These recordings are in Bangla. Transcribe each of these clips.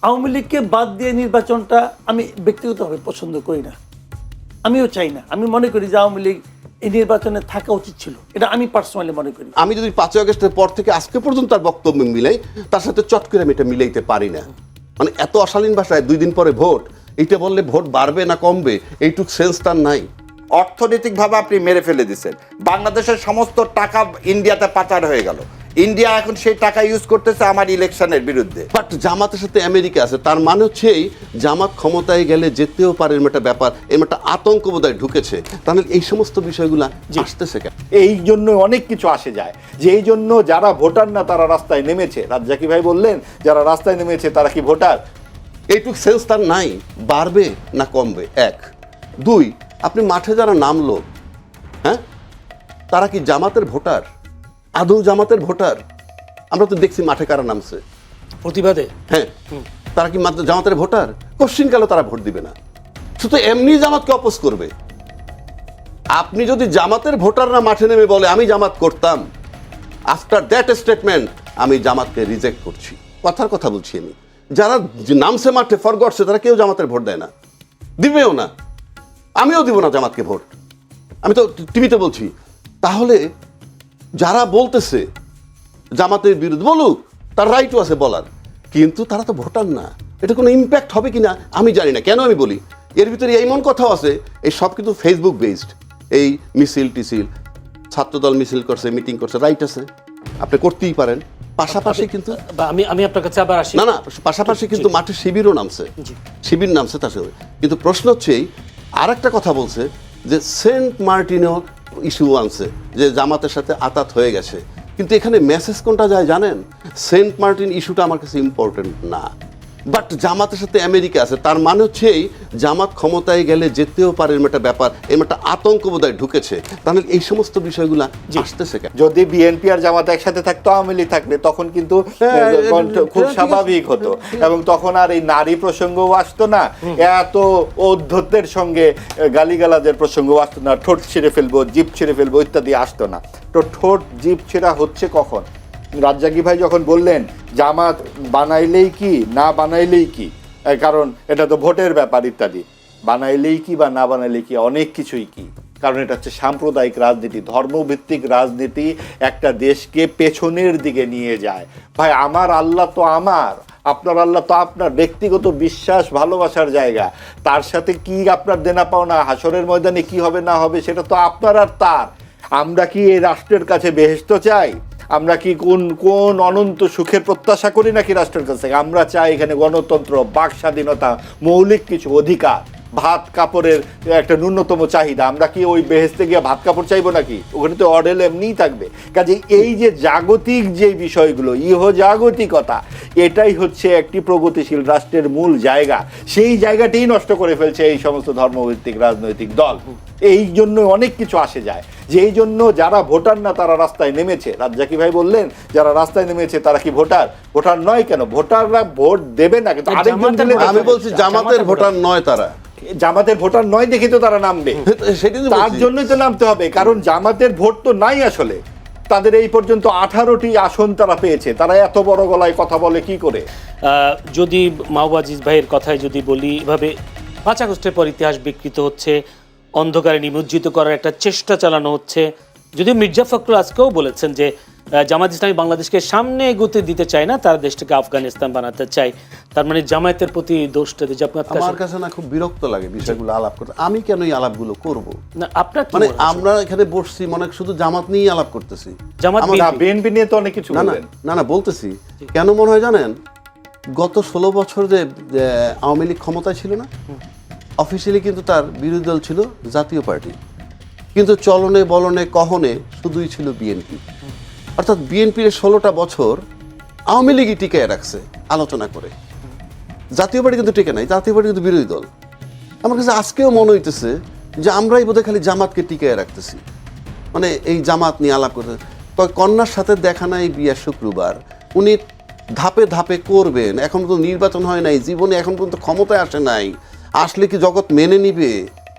আওয়ামী লীগকে বাদ দিয়ে নির্বাচনটা আমি ব্যক্তিগতভাবে পছন্দ করি না, আমিও চাই না। আমি মনে করি যে আওয়ামী লীগ এই নির্বাচনে থাকা উচিত ছিল, এটা আমি পার্সোনালি মনে করি। আমি যদি 5ই আগস্টের পর থেকে আজকে পর্যন্ত তার বক্তব্য মিলাই, তার সাথে চট করে আমি এটা মিলাইতে পারি না। মানে এত অশালীন ভাষায় 2 দিন পরে ভোট, এইটা বললে ভোট বাড়বে না কমবে এইটুক সেন্স তার নাই। অর্থনৈতিকভাবে আপনি মেরে ফেলে দিচ্ছেন। বাংলাদেশের সমস্ত টাকা ইন্ডিয়াতে পাচার হয়ে গেল, ইন্ডিয়া এখন সেই টাকা ইউজ করতেছে আমার ইলেকশনের বিরুদ্ধে। বাট জামাতের সাথে আমেরিকা আছে, তার মানে হচ্ছে এই জামাত ক্ষমতায় গেলে যেতেও পারে, এরকম একটা ব্যাপার, এরকম একটা আতঙ্ক বোধহয় ঢুকেছে। তাহলে এই সমস্ত বিষয়গুলো আসতেছে কেন? এই জন্য অনেক কিছু আসে যায়, যে এই জন্য যারা ভোটার না তারা রাস্তায় নেমেছে। রাজ্জাকি ভাই বললেন যারা রাস্তায় নেমেছে তারা কি ভোটার? এইটুক সেন্স তার নাই, বাড়বে না কমবে। 1, 2, আপনি মাঠে যারা নামলো, হ্যাঁ, তারা কি জামাতের ভোটার? আদৌ জামাতের ভোটার? আমরা তো দেখছি মাঠে কারা নামছে প্রতিবাদে। হ্যাঁ, তারা কি মাত্র জামাতের ভোটার? কোশ্চিনকালে তারা ভোট দিবে না, শুধু এমনি জামাতকে অপোজ করবে। আপনি যদি জামাতের ভোটাররা মাঠে নেমে বলে আমি জামাত করতাম, আফটার দ্যাট স্টেটমেন্ট আমি জামাতকে রিজেক্ট করছি, কথার কথা বলছি আমি। যারা নামছে মাঠে ফর গডসে, তারা কেউ জামাতের ভোট দেয় না, দিবেও না, আমিও দিব না জামাতকে ভোট। আমি তো টিভিতে বলছি। তাহলে যারা বলতেছে জামাতের বিরুদ্ধে, বলুক, তার রাইটও আছে বলার, কিন্তু তারা তো ভোটার না। এটা কোনো ইম্প্যাক্ট হবে কিনা আমি জানি না। কেন আমি বলি, এর ভিতরে এমন কথাও আছে, এই সব কিন্তু ফেসবুক বেসড। এই মিছিল টিছিল, ছাত্রদল মিছিল করছে, মিটিং করছে, রাইট আছে, আপনি করতেই পারেন। পাশাপাশি কিন্তু আমি আপনার কাছে আবার আসি। না, পাশাপাশি কিন্তু মাঠে শিবিরও নামছে, শিবির নামছে তার সাথে। কিন্তু প্রশ্ন হচ্ছে এই, আর একটা কথা বলছে যে সেন্ট মার্টিনও ইস্যু আনছে, যে জামাতের সাথে আতাত হয়ে গেছে। কিন্তু এখানে মেসেজ কোনটা যায় জানেন? সেন্ট মার্টিন ইস্যুটা আমার কাছে ইম্পর্টেন্ট না, বাট জামাতের সাথে আমেরিকা আছে, তার মানে হচ্ছে এই জামাত ক্ষমতায় গেলে যেতেও পারে, এরকম একটা ব্যাপার, এরকম একটা আতঙ্ক বোধহয় ঢুকেছে। তাহলে এই সমস্ত বিষয়গুলো আসতেছে কেন? যদি বিএনপি আর জামাত একসাথে থাকতো, আওয়ামী লীগ থাকলে, তখন কিন্তু খুব স্বাভাবিক হতো, এবং তখন আর এই নারী প্রসঙ্গও আসতো না, এত ঔদ্ধত্যের সঙ্গে গালিগালাজের প্রসঙ্গও আসতো না, ঠোঁট ছিঁড়ে ফেলবো, জিভ ছিঁড়ে ফেলবো ইত্যাদি আসতো না। তো ঠোঁট জিভ ছিঁড়া হচ্ছে কখন? রাজ্জাকি ভাই যখন বললেন জামাত বানাইলেই কি না বানাইলেই কি, কারণ এটা তো ভোটের ব্যাপার ইত্যাদি, বানাইলেই কি বা না বানাইলেই কি, অনেক কিছুই কি, কারণ এটা হচ্ছে সাম্প্রদায়িক রাজনীতি, ধর্মভিত্তিক রাজনীতি একটা দেশকে পেছনের দিকে নিয়ে যায়। ভাই, আমার আল্লাহ তো আমার, আপনার আল্লাহ তো আপনার, ব্যক্তিগত বিশ্বাস ভালোবাসার জায়গা, তার সাথে কি আপনার দেনা পাওনা, হাসরের ময়দানে কি হবে না হবে সেটা তো আপনার আর তার। আমরা কি এই রাষ্ট্রের কাছে বেহেশত চাই? আমরা কি কোন অনন্ত সুখের প্রত্যাশা করি নাকি রাষ্ট্রের কাছে? আমরা চাই এখানে গণতন্ত্র, বাক স্বাধীনতা, মৌলিক কিছু অধিকার, ভাত কাপড়ের একটা ন্যূনতম চাহিদা। আমরা কি ওই বেহেশতে গিয়ে ভাত কাপড় চাইবো নাকি? ওখানে তো অডেল এমনিই থাকবে। কাজে এই যে জাগতিক যে বিষয়গুলো, ইহজাগতিকতা, এটাই হচ্ছে একটি প্রগতিশীল রাষ্ট্রের মূল জায়গা। সেই জায়গাটাই নষ্ট করে ফেলছে এই সমস্ত ধর্মভিত্তিক রাজনৈতিক দল। এই জন্য অনেক কিছু আসে যায়, যে এই জন্য যারা ভোটার না তারা রাস্তায় নেমেছে। রাজ্জাকি ভাই বললেন যারা রাস্তায় নেমেছে তারা কি ভোটার? ভোটার নয় কেন? ভোটাররা ভোট দেবে না, কিন্তু আরেকজন দিলে আমি বলছি জামাতের ভোটার নয় তারা, জামাতের ভোটার নয় দেখে তো তারা নামবে, তার জন্যই তো নামতে হবে, কারণ জামাতের ভোট তো নাই আসলে। তাদের এই পর্যন্ত 18টি আসন তারা পেয়েছে, তারা এত বড় গলায় কথা বলে কি করে? যদি মাওবাজিজ ভাইয়ের কথায় যদি বলি, এভাবে 5 আগস্টের পর ইতিহাস বিকৃত হচ্ছে, অন্ধকারে নিমজ্জিত করার একটা চেষ্টা চালানো হচ্ছে। যদিও মির্জা ফখরুল আজকেও বলেছেন যে জামাত ইসলামী বাংলাদেশকে সামনে এগোতে দিতে চায় না, তারা দেশটাকে আফগানিস্তান বানাতে চায়। তার মানে জামায়াতের প্রতি দোষটা যে আমার কাছে না খুব বিরক্ত লাগে বিষয়গুলো আলাপ করতে। আমি কেন এই আলাপগুলো করব? না, আপনার মানে আমরা এখানে বসছি মনে শুধু জামাত নিয়েই আলাপ করতেছি। জামাত বিএনপি নিয়ে তো অনেক কিছু বলবেন। না বলতেছি কেন মনে হয় জানেন, গত 16 বছর যে আওয়ামী লীগ ক্ষমতায় ছিল না, অফিসিয়ালি কিন্তু তার বিরোধী দল ছিল জাতীয় পার্টি, কিন্তু চলনে বলনে কহনে শুধুই ছিল বিএনপি। অর্থাৎ বিএনপির 16টা বছর আওয়ামী লীগই টিকায় রাখছে আলোচনা করে, জাতীয় পার্টি কিন্তু টিকে নাই, জাতীয় পার্টি কিন্তু বিরোধী দল। আমার কাছে আজকেও মনে হইতেছে যে আমরাই বোধহয় খালি জামাতকে টিকায় রাখতেছি, মানে এই জামাত নিয়ে আলাপ করতে। কন্যার সাথে দেখা নাই বিয়ার শুক্রবার, উনি ধাপে ধাপে করবেন, এখন তো নির্বাচন হয় নাই, জীবনে এখন পর্যন্ত ক্ষমতায় আসে নাই, আসলে কি জগৎ মেনে নিবে?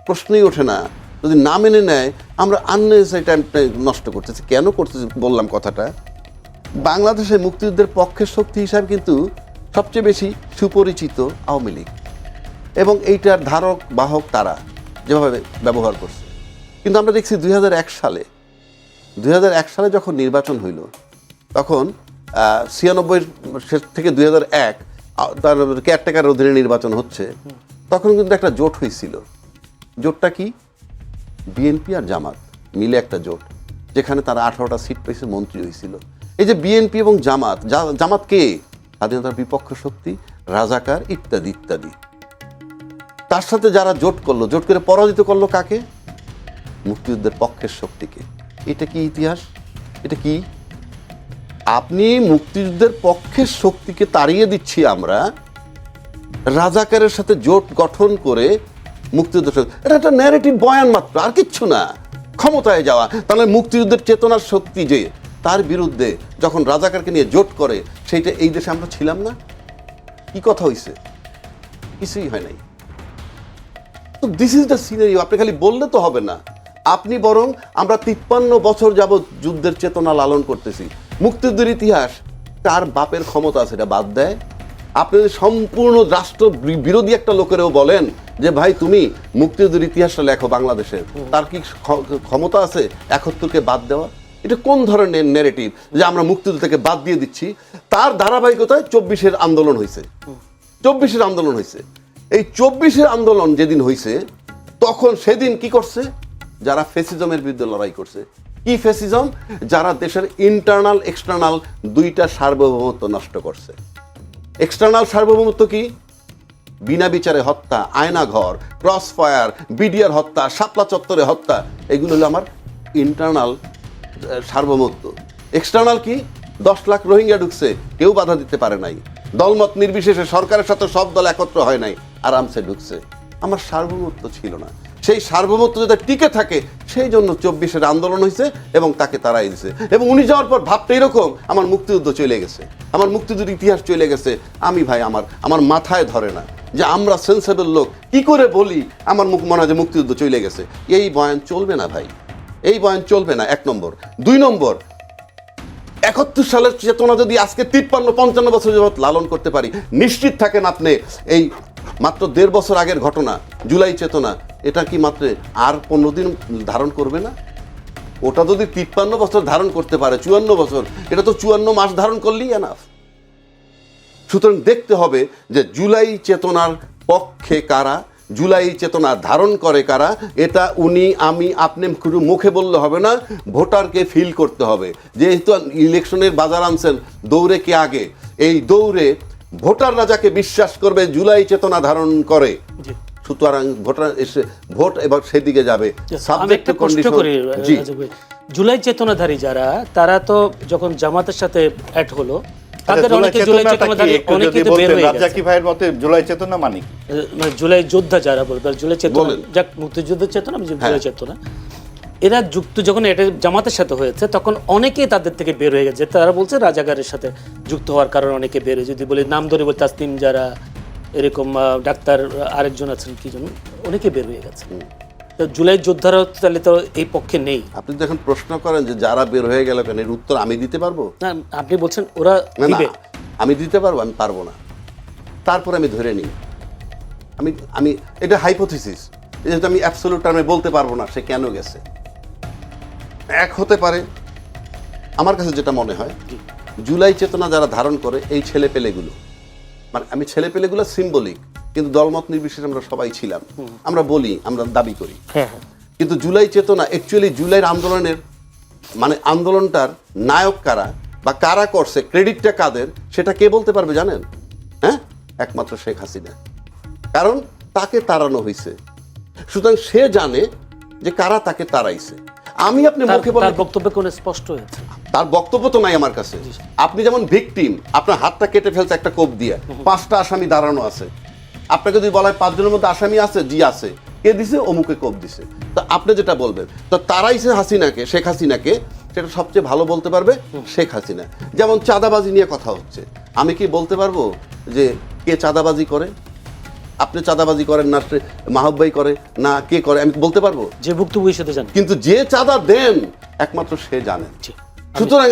প্রশ্নই ওঠে না। যদি না মেনে নেয়, আমরা আননেসেসারি টাইমটা নষ্ট করতেছি। কেন করতেছি বললাম কথাটা, বাংলাদেশের মুক্তিযুদ্ধের পক্ষের শক্তি হিসাবে কিন্তু সবচেয়ে বেশি সুপরিচিত আওয়ামী লীগ, এবং এইটার ধারক বাহক তারা যেভাবে ব্যবহার করছে। কিন্তু আমরা দেখছি 2001 সালে যখন নির্বাচন হইল, তখন 96 শেষ থেকে 2001 তার কেয়ারটেকার অধীনে নির্বাচন হচ্ছে, তখন কিন্তু একটা জোট হয়েছিল। জোটটা কি? বিএনপি আর জামাত মিলে একটা জোট, যেখানে তারা 18টা সিট পেয়েছে, মন্ত্রী হয়েছিল। এই যে বিএনপি এবং জামাত কে? স্বাধীনতার বিপক্ষ শক্তি, রাজাকার, ইত্যাদি ইত্যাদি। তার সাথে যারা জোট করলো, জোট করে পরাজিত করলো কাকে? মুক্তিযুদ্ধের পক্ষের শক্তিকে। এটা কি ইতিহাস? এটা কি? আপনি মুক্তিযুদ্ধের পক্ষের শক্তিকে তাড়িয়ে দিচ্ছি আমরা, রাজাকারের সাথে জোট গঠন করে মুক্তিযুদ্ধ, এটা একটা ন্যারেটিভ বয়ান মাত্র, আর কিচ্ছু না। ক্ষমতায় যাওয়া, তাহলে মুক্তিযুদ্ধের চেতনার শক্তি যে তার বিরুদ্ধে যখন রাজাকারকে নিয়ে জোট করে, সেইটা এই দেশে আমরা ছিলাম না? কি কথা হইছে? কিছুই হয় নাই। তো দিস ইজ দ্য সিনারিও। আপনি খালি বললে তো হবে না, আপনি বরং আমরা 53 বছর যাবৎ যুদ্ধের চেতনা লালন করতেছি। মুক্তিযুদ্ধের ইতিহাস তার বাপের ক্ষমতা আছে এটা বাদ দেয়। আপনি যদি সম্পূর্ণ রাষ্ট্র বিরোধী একটা লোকেরও বলেন যে ভাই তুমি মুক্তিযুদ্ধের ইতিহাসটা লেখো বাংলাদেশের, তার কি ক্ষমতা আছে 71কে বাদ দেওয়া? এটা কোন ধরনের নেগেটিভ যে আমরা মুক্তিযুদ্ধ থেকে বাদ দিয়ে দিচ্ছি? তার ধারাবাহিকতায় 24-এর আন্দোলন হয়েছে। 24-এর আন্দোলন হয়েছে। এই 24-এর আন্দোলন যেদিন হয়েছে, তখন সেদিন কি করছে? যারা ফ্যাসিজমের বিরুদ্ধে লড়াই করছে। কি ফ্যাসিজম? যারা দেশের ইন্টারনাল এক্সটার্নাল দুইটা সার্বভৌমত্ব নষ্ট করছে। এক্সটার্নাল সার্বভৌমত্ব কি? বিনা বিচারে হত্যা, আয়নাঘর, ক্রস ফায়ার, বিডিআর হত্যা, শাপলা চত্বরে হত্যা, এগুলো হলো আমার ইন্টারনাল সার্বভৌমত্ব। এক্সটার্নাল কি? 10 লাখ রোহিঙ্গা ঢুকছে, কেউ বাধা দিতে পারে নাই। দলমত নির্বিশেষে সরকারের সাথে সব দল একত্র হয় নাই, আরামসে ঢুকছে। আমার সার্বভৌমত্ব ছিল না। সেই সার্বভৌমত্ব যাতে টিকে থাকে, সেই জন্য 24-এর আন্দোলন হয়েছে এবং তাকে তাড়াই দিয়েছে। এবং উনি যাওয়ার পর ভাবতে এরকম, আমার মুক্তিযুদ্ধ চলে গেছে, আমার মুক্তিযুদ্ধের ইতিহাস চলে গেছে। আমি ভাই আমার মাথায় ধরে না যে আমরা সেন্সেবল লোক কি করে বলি আমার মনে হয় যে মুক্তিযুদ্ধ চলে গেছে। এই বয়ান চলবে না ভাই, এই বয়ান চলবে না। 1 নম্বর। 2 নম্বর, 71 সালের চেতনা যদি আজকে 53-55 বছর যাবত লালন করতে পারি, নিশ্চিত থাকেন আপনি এই মাত্র 1.5 বছর আগের ঘটনা জুলাই চেতনা, এটা কি মাত্র আর 15 দিন ধারণ করবে না? ওটা যদি 53 বছর ধারণ করতে পারে, 54 বছর, এটা তো 54 মাস ধারণ করলেই এনাফ। সুতরাং দেখতে হবে যে জুলাই চেতনার পক্ষে কারা, জুলাই চেতনা ধারণ করে কারা। এটা উনি, আমি, আপনি শুধু মুখে বললে হবে না, ভোটারকে ফিল করতে হবে। যেহেতু ইলেকশনের বাজার আনছেন, দৌড়ে কে আগে? এই দৌড়ে ভোটাররা যাকে বিশ্বাস করবে জুলাই চেতনা ধারণ করে, সুতরাং ভোটার এসে ভোট এবার সেদিকে যাবে। Subject to condition. জি, জুলাই চেতনাধারী যারা, তারা তো যখন জামাতের সাথে অ্যাড হলো, তাদের অনেকে জুলাই চেতনাধারী, অনেকে তো বের হয়ে গেছে। রাজাকি ভাইয়ের মতে জুলাই চেতনা মানে জুলাই যোদ্ধা যারা বলবে, জুলাই চেতনা, যাক মুক্তিযুদ্ধের চেতনা, জুলাই চেতনা, এরা যুক্ত যখন এটা জামাতের সাথে হয়েছে, তখন অনেকেই তাদের থেকে বের হয়ে গেছে। তারা বলছে রাজাকারের সাথে যুক্ত হওয়ার কারণে অনেকে বের হয়ে, যদি বলি নাম ধরে বলতে তাসনিম যারা, এরকম ডাক্তার আরেকজন আছেন কি জন, অনেকে বের হয়ে গেছে। তো জুলাই যোদ্ধারা তাহলে তো এই পক্ষে নেই। আপনি যখন প্রশ্ন করেন যে যারা বের হয়ে গেল কেন, এর উত্তর আমি দিতে পারবো না? আপনি বলছেন ওরা দিবে। আমি দিতে পারবো? আমি পারবো না। তারপরে আমি ধরে নিই, আমি এটা হাইপোথিসিস, যেহেতু আমি অ্যাবসলিউট টার্মে বলতে পারবো না সে কেন গেছে। এক হতে পারে, আমার কাছে যেটা মনে হয়, জুলাই চেতনা যারা ধারণ করে এই ছেলেপেলেগুলো, মানে আমি ছেলেপেলেগুলো সিম্বলিক, কিন্তু দলমত নির্বিশেষে আমরা সবাই ছিলাম, আমরা বলি, আমরা দাবি করি। কিন্তু জুলাই চেতনা অ্যাকচুয়ালি জুলাইয়ের আন্দোলনের, মানে আন্দোলনটার নায়ক কারা বা কারা করছে, ক্রেডিটটা কাদের, সেটা কে বলতে পারবে জানেন? হ্যাঁ, একমাত্র শেখ হাসিনা। কারণ তাকে তাড়ানো হয়েছে, সুতরাং সে জানে যে কারা তাকে তাড়াইছে। আমি আপনি মুখে বলে বক্তব্য কোন স্পষ্ট হয়েছে, তার বক্তব্য তো নাই আমার কাছে। আপনি যেমন ভিকটিম, আপনার হাতটা কেটে ফেলছে একটা কোপ দিয়ে, 5টা আসামি দাঁড়ানো আছে, আপনাকে যদি বলা হয় 5 জনের মধ্যে আসামি আছে, জি আছে, কে দিছে? অমুকে কোপ দিছে। তো আপনি যেটা বলবেন, তো তারাইছে হাসিনাকে, শেখ হাসিনাকে, সেটা সবচেয়ে ভালো বলতে পারবে শেখ হাসিনা। যেমন চাঁদাবাজি নিয়ে কথা হচ্ছে, আমি কি বলতে পারবো যে কে চাঁদাবাজি করে? আপনি চাঁদাবাজি করেন না, মাহবাই করে না, কে করে? আমি বলতে পারবো? যে ভুক্তভোগীর সাথে জানেন, কিন্তু যে চাঁদা দেন একমাত্র সে জানেন। সুতরাং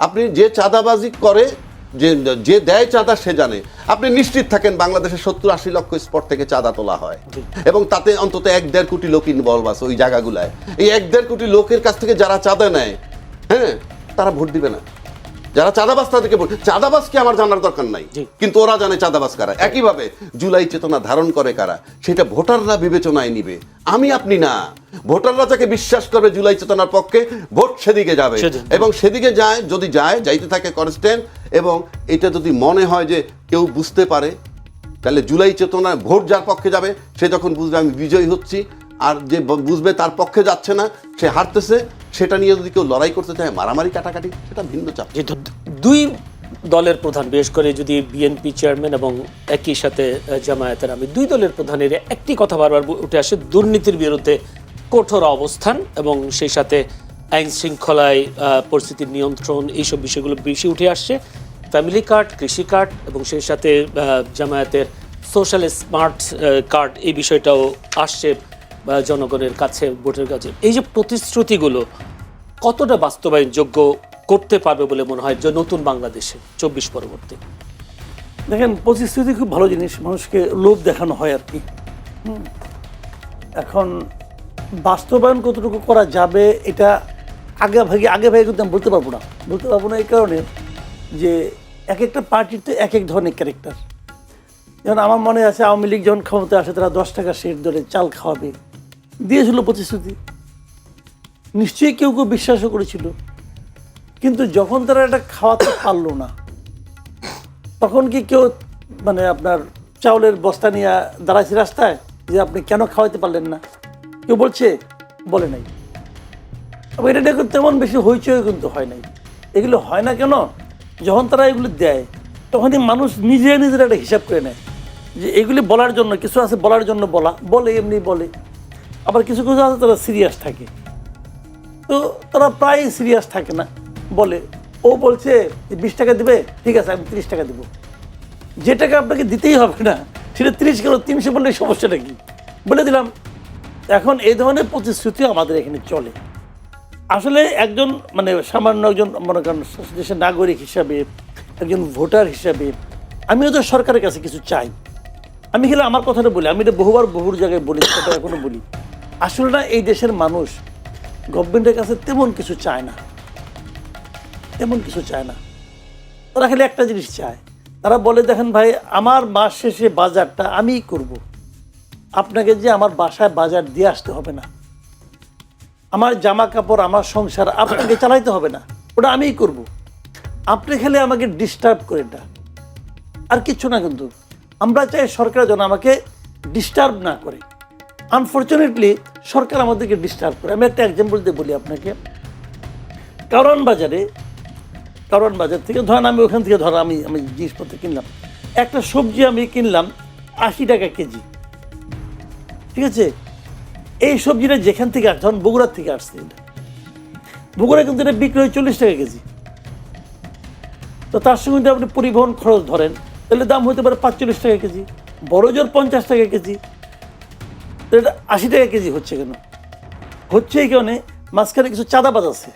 আপনি যে চাঁদাবাজি করে যে যে দেয় চাঁদা সে জানে। আপনি নিশ্চিত থাকেন বাংলাদেশে 70-80 লক্ষ স্পট থেকে চাঁদা তোলা হয় এবং তাতে অন্তত 1-1.5 কোটি লোক ইনভলভ আছে ওই জায়গাগুলায়। এই 1-1.5 কোটি লোকের কাছ থেকে যারা চাঁদা নেয়, হ্যাঁ, তারা ভোট দিবে না। যারা চাঁদাবাজ তাদেরকে ভোট, চাঁদাবাজকে আমার জানার দরকার নাই, কিন্তু ওরা জানে চাঁদাবাজ কারা। একইভাবে জুলাই চেতনা ধারণ করে কারা সেটা ভোটাররা বিবেচনায় নিবে, আমি আপনি না। ভোটাররা যাকে বিশ্বাস করবে জুলাই চেতনার পক্ষে, ভোট সেদিকে যাবে এবং সেদিকে যায়। যদি যাইতে থাকে কনস্ট্যান্ট, এবং এটা যদি মনে হয় যে কেউ বুঝতে পারে, তাহলে জুলাই চেতনায় ভোট যার পক্ষে যাবে সে যখন বুঝবে আমি বিজয়ী হচ্ছি, আর যে বুঝবে তার পক্ষে যাচ্ছে না, সে হারতেছে, সেটা নিয়ে যদি কেউ লড়াই করতে চায়, মারামারি কাটাকাটি, সেটা ভিন্ন চাপ। যেহেতু দুই দলের প্রধান, বিশেষ করে যদি বিএনপি চেয়ারম্যান এবং একই সাথে জামায়াতের আমি, দুই দলের প্রধানের একটি কথা বারবার উঠে আসে, দুর্নীতির বিরুদ্ধে কঠোর অবস্থান এবং সেই সাথে আইন শৃঙ্খলায় পরিস্থিতির নিয়ন্ত্রণ, এইসব বিষয়গুলো বেশি উঠে আসছে। ফ্যামিলি কার্ড, কৃষি কার্ড এবং সেই সাথে জামায়াতের সোশ্যাল স্মার্ট কার্ড, এই বিষয়টাও আসছে জনগণের কাছে, ভোটের কাছে। এই যে প্রতিশ্রুতিগুলো কতটা বাস্তবায়নযোগ্য করতে পারবে বলে মনে হয় যে নতুন বাংলাদেশে 24 পরবর্তী? দেখেন, প্রতিশ্রুতি খুব ভালো জিনিস, মানুষকে লোভ দেখানো হয় আর কি। এখন বাস্তবায়ন কতটুকু করা যাবে এটা আগে ভাগে কিন্তু আমি বলতে পারবো না। এই কারণে যে এক একটা পার্টির তো এক এক ধরনের ক্যারেক্টার। যেমন আমার মনে আছে আওয়ামী লীগ যখন ক্ষমতায় আসে তারা 10 টাকা সের দরে চাল খাওয়াবে দিয়েছিল প্রতিশ্রুতি, নিশ্চয়ই কেউ কেউ বিশ্বাসও করেছিল। কিন্তু যখন তারা এটা খাওয়াতে পারলো না, তখন কি কেউ মানে আপনার চাউলের বস্তা নিয়ে দাঁড়াইছে রাস্তায় যে আপনি কেন খাওয়াতে পারলেন না? কেউ বলে নাই। এটা দেখুন তেমন বেশি হইচই কিন্তু হয় নাই। এগুলো হয় না কেন? যখন তারা এগুলো দেয় তখনই মানুষ নিজের একটা হিসাব করে নেয় যে এগুলি বলার জন্য কিছু আছে, বলার জন্য বলে এমনি বলে। আবার কিছু কিছু আছে তারা সিরিয়াস থাকে, তো তারা প্রায় সিরিয়াস থাকে না, বলে ও বলছে 20 টাকা দিবে, ঠিক আছে আমি 30 টাকা দেবো। যে টাকা আপনাকে দিতেই হবে না সেটা 30 কেন 300 বললে সমস্যাটা কি, বলে দিলাম। এখন এই ধরনের প্রতিশ্রুতি আমাদের এখানে চলে। আসলে একজন মানে সামান্য একজন মনে করেন দেশের নাগরিক হিসাবে, একজন ভোটার হিসাবে আমিও তো সরকারের কাছে কিছু চাই। আমি খেলে আমার কথাটা বলি, আমি এটা বহুর জায়গায় বলি, সেটা এখনো বলি। আসলে না, এই দেশের মানুষ গভর্নমেন্টের কাছে তেমন কিছু চায় না। তারা খালি একটা জিনিস চায়, তারা বলে দেখেন ভাই, আমার মাস শেষে বাজারটা আমিই করব, আপনাকে যে আমার বাসায় বাজার দিয়ে আসতে হবে না, আমার জামা কাপড় আমার সংসার আপনাকে চালাইতে হবে না, ওটা আমিই করব, আপনি খেলে আমাকে ডিস্টার্ব করে না, আর কিচ্ছু না। কিন্তু আমরা চাই সরকার যেন আমাকে ডিস্টার্ব না করে। আনফর্চুনেটলি সরকার আমাদেরকে ডিস্টার্ব করে। আমি একটা এক্সাম্পল দিয়ে বলি আপনাকে। কারওয়ান বাজার থেকে ধরেন, আমি ওখান থেকে আমি জিনিসপত্র কিনলাম, একটা সবজি আমি কিনলাম 80 টাকা কেজি, ঠিক আছে? এই সবজিটা যেখান থেকে আসছে, ধরুন বগুড়ার থেকে আসছে, বগুড়া কিন্তু এটা বিক্রি হয় 40 টাকা কেজি। তো তার সঙ্গে যদি আপনি পরিবহন খরচ ধরেন, তাহলে দাম হতে পারে 45 টাকা কেজি, বড় জোর 50 টাকা কেজি। তো এটা 80 টাকা কেজি হচ্ছে কেন? হচ্ছে এই কারণে মাঝখানে কিছু চাঁদাবাজ আছে,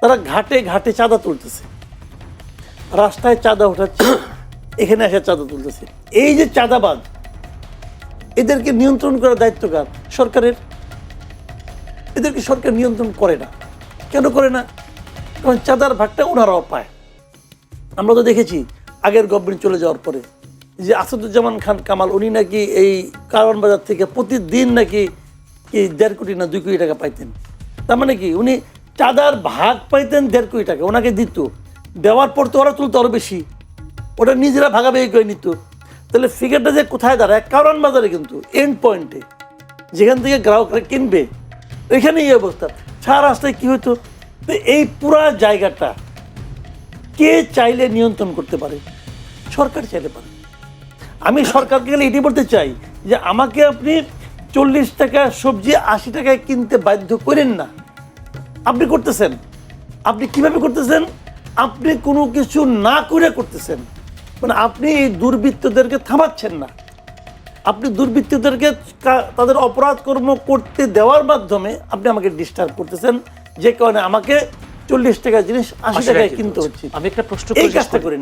তারা ঘাটে ঘাটে চাঁদা তুলতেছে, রাস্তায় চাঁদা ওঠাচ্ছে, এখানে এসে চাঁদা তুলতেছে। এই যে চাঁদাবাজ, এদেরকে নিয়ন্ত্রণ করার দায়িত্ব কার? সরকারের। এদেরকে সরকার নিয়ন্ত্রণ করে না। কেন করে না? কারণ চাঁদার ভাগটা ওনারাও পায়। আমরা তো দেখেছি আগের গভর্নমেন্ট চলে যাওয়ার পরে যে আসাদুজ্জামান খান কামাল, উনি নাকি এই কারওয়ান বাজার থেকে প্রতিদিন নাকি 1.5 কোটি না 2 কোটি টাকা পাইতেন। তার মানে কি, উনি চাঁদার ভাগ পাইতেন 1.5 কোটি টাকা, ওনাকে দিত, দেওয়ার পর তো ওরা তুলতো আরো বেশি, ওটা নিজেরা ভাগাভাগি করে নিত। তাহলে ফিগারটা যে কোথায় দাঁড়ায়? কারওয়ান বাজারে কিন্তু এন্ড পয়েন্টে, যেখান থেকে গ্রাহকরা কিনবে, ওইখানে এই অবস্থা। সারা রাস্তায় কি হতো? তো এই পুরা জায়গাটা কে চাইলে নিয়ন্ত্রণ করতে পারে? সরকার চাইলে পারে। আমি সরকারকে গেলে এটি বলতে চাই যে আমাকে আপনি 40 টাকা সবজি 80 টাকায় কিনতে বাধ্য করেন না। আপনি করতেছেন, আপনি কিভাবে করতেছেন? আপনি কোনো কিছু না করে করতেছেন, মানে আপনি এই দুর্বৃত্তদেরকে থামাচ্ছেন না। আপনি দুর্বৃত্তদেরকে তাদের অপরাধ কর্ম করতে দেওয়ার মাধ্যমে আপনি আমাকে ডিস্টার্ব করতেছেন, যে কারণে আমাকে 40 টাকা জিনিস 80 টাকায় কিনতে হচ্ছে। আমি একটা প্রশ্ন এই কাজটা করেন।